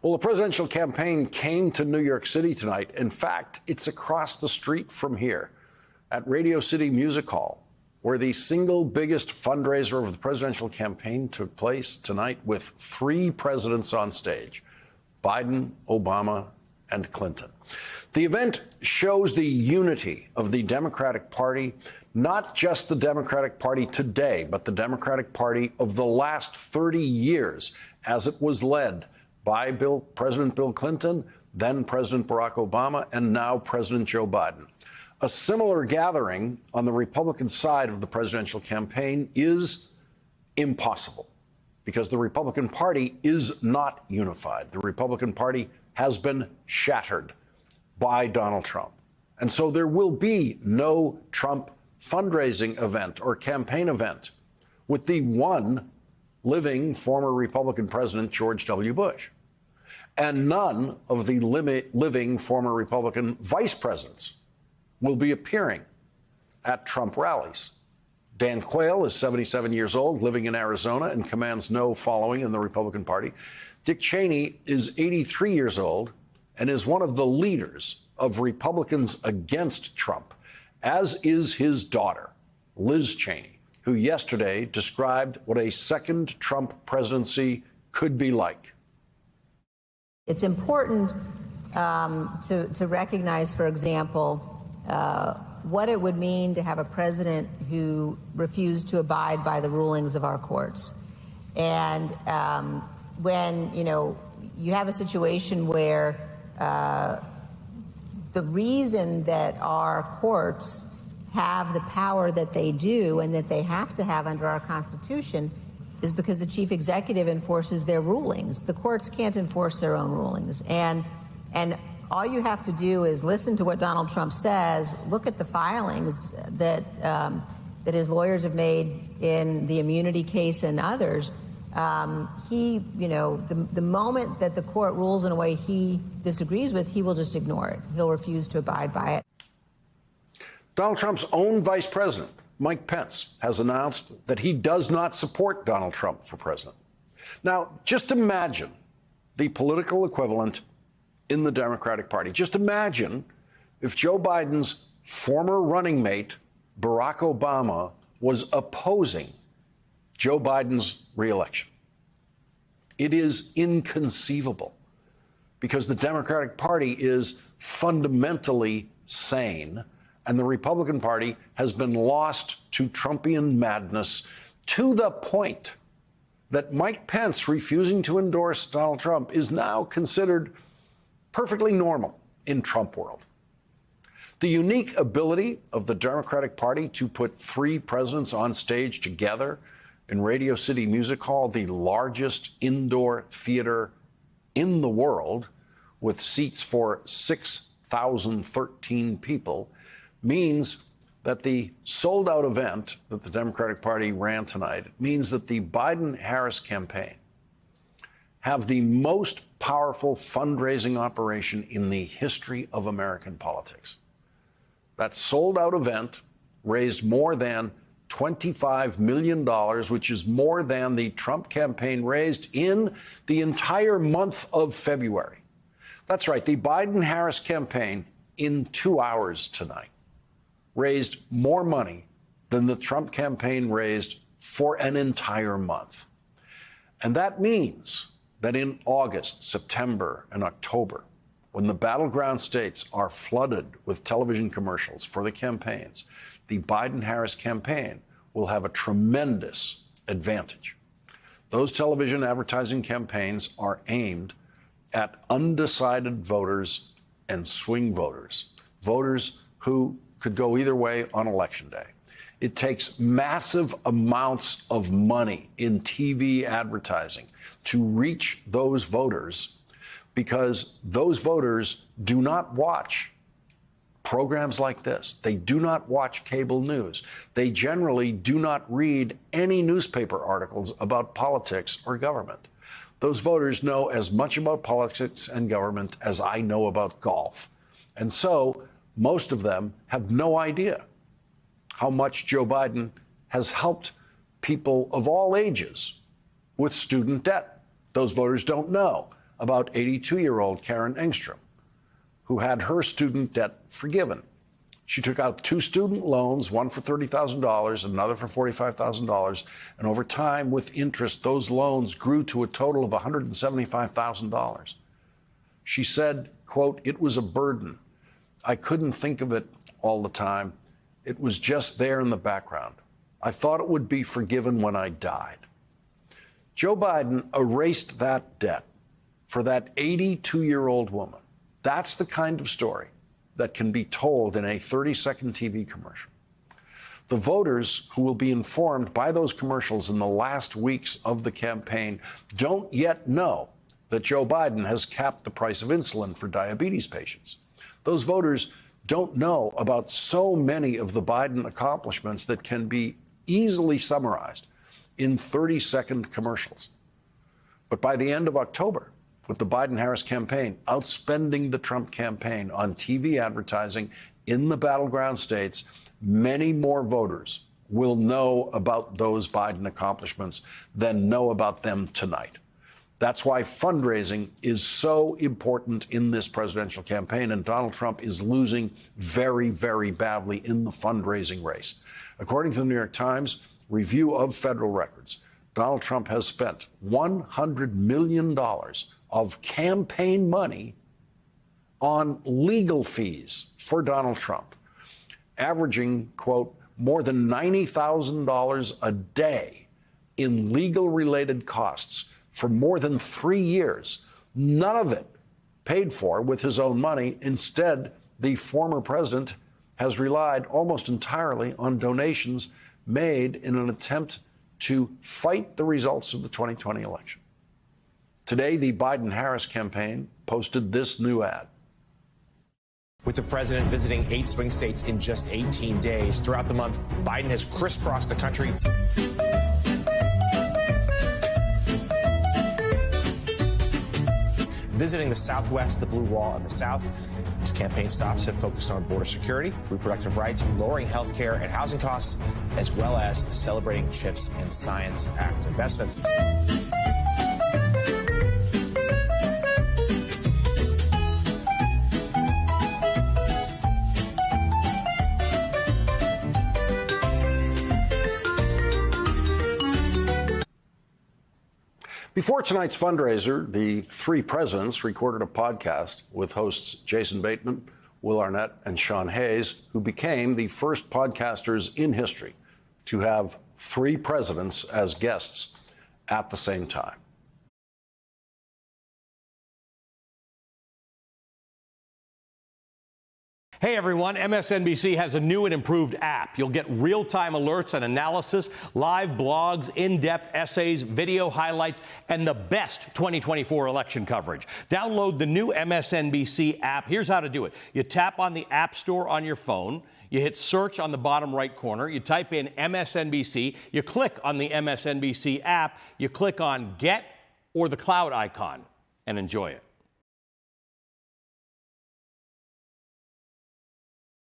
Well, the presidential campaign came to New York City tonight. In fact, it's across the street from here at Radio City Music Hall, where the single biggest fundraiser of the presidential campaign took place tonight, with three presidents on stage: Biden, Obama, and Clinton. The event shows the unity of the Democratic Party, not just the Democratic Party today, but the Democratic Party of the last 30 years, as it was led by President Bill Clinton, then President Barack Obama, and now President Joe Biden. A similar gathering on the Republican side of the presidential campaign is impossible, because the Republican Party is not unified. The Republican Party has been shattered by Donald Trump. And so there will be no Trump fundraising event or campaign event with the one living former Republican President George W. Bush, and none of the living former Republican vice presidents will be appearing at Trump rallies. Dan Quayle is 77 years old, living in Arizona, and commands no following in the Republican Party. Dick Cheney is 83 years old and is one of the leaders of Republicans against Trump, as is his daughter, Liz Cheney, who yesterday described what a second Trump presidency could be like. It's important to recognize, for example, what it would mean to have a president who refused to abide by the rulings of our courts. And when, you have a situation where the reason that our courts have the power that they do and that they have to have under our Constitution is because the chief executive enforces their rulings. The courts can't enforce their own rulings. And all you have to do is listen to what Donald Trump says, look at the filings that his lawyers have made in the immunity case and others. The moment that the court rules in a way he disagrees with, he will just ignore it. He'll refuse to abide by it. Donald Trump's own vice president, Mike Pence, has announced that he does not support Donald Trump for president. Now, just imagine the political equivalent in the Democratic Party. Just imagine if Joe Biden's former running mate, Barack Obama, was opposing Joe Biden's reelection. It is inconceivable, because the Democratic Party is fundamentally sane, and the Republican Party has been lost to Trumpian madness, to the point that Mike Pence refusing to endorse Donald Trump is now considered perfectly normal in Trump world. The unique ability of the Democratic Party to put three presidents on stage together in Radio City Music Hall, the largest indoor theater in the world, with seats for 6,013 people, means that the sold-out event that the Democratic Party ran tonight means that the Biden-Harris campaign have the most powerful fundraising operation in the history of American politics. That sold-out event raised more than $25 million, which is more than the Trump campaign raised in the entire month of February. That's right, the Biden-Harris campaign in 2 hours tonight raised more money than the Trump campaign raised for an entire month. And that means that in August, September, and October, when the battleground states are flooded with television commercials for the campaigns, the Biden-Harris campaign will have a tremendous advantage. Those television advertising campaigns are aimed at undecided voters and swing voters, voters who could go either way on Election Day. It takes massive amounts of money in TV advertising to reach those voters, because those voters do not watch programs like this. They do not watch cable news. They generally do not read any newspaper articles about politics or government. Those voters know as much about politics and government as I know about golf. And so most of them have no idea how much Joe Biden has helped people of all ages with student debt. Those voters don't know about 82-year-old Karen Engstrom, who had her student debt forgiven. She took out 2 student loans, one for $30,000 and another for $45,000. And over time, with interest, those loans grew to a total of $175,000. She said, quote, "It was a burden. I couldn't think of it all the time. It was just there in the background. I thought it would be forgiven when I died." Joe Biden erased that debt for that 82-year-old woman. That's the kind of story that can be told in a 30-second TV commercial. The voters who will be informed by those commercials in the last weeks of the campaign don't yet know that Joe Biden has capped the price of insulin for diabetes patients. Those voters don't know about so many of the Biden accomplishments that can be easily summarized in 30-second commercials. But by the end of October, with the Biden-Harris campaign outspending the Trump campaign on TV advertising in the battleground states, many more voters will know about those Biden accomplishments than know about them tonight. That's why fundraising is so important in this presidential campaign, and Donald Trump is losing very, very badly in the fundraising race. According to the New York Times review of federal records, Donald Trump has spent $100 million of campaign money on legal fees for Donald Trump, averaging, quote, more than $90,000 a day in legal-related costs for more than 3 years. None of it paid for with his own money. Instead, the former president has relied almost entirely on donations made in an attempt to fight the results of the 2020 election. Today, the Biden-Harris campaign posted this new ad. With the president visiting 8 swing states in just 18 days, throughout the month, Biden has crisscrossed the country. Visiting the Southwest, the Blue Wall, and the South. His campaign stops have focused on border security, reproductive rights, lowering health care and housing costs, as well as celebrating CHIPS and Science Act investments. Before tonight's fundraiser, the 3 presidents recorded a podcast with hosts Jason Bateman, Will Arnett, and Sean Hayes, who became the first podcasters in history to have 3 presidents as guests at the same time. Hey everyone, MSNBC has a new and improved app. You'll get real-time alerts and analysis, live blogs, in-depth essays, video highlights, and the best 2024 election coverage. Download the new MSNBC app. Here's how to do it. You tap on the App Store on your phone. You hit search on the bottom right corner. You type in MSNBC. You click on the MSNBC app. You click on Get or the cloud icon and enjoy it.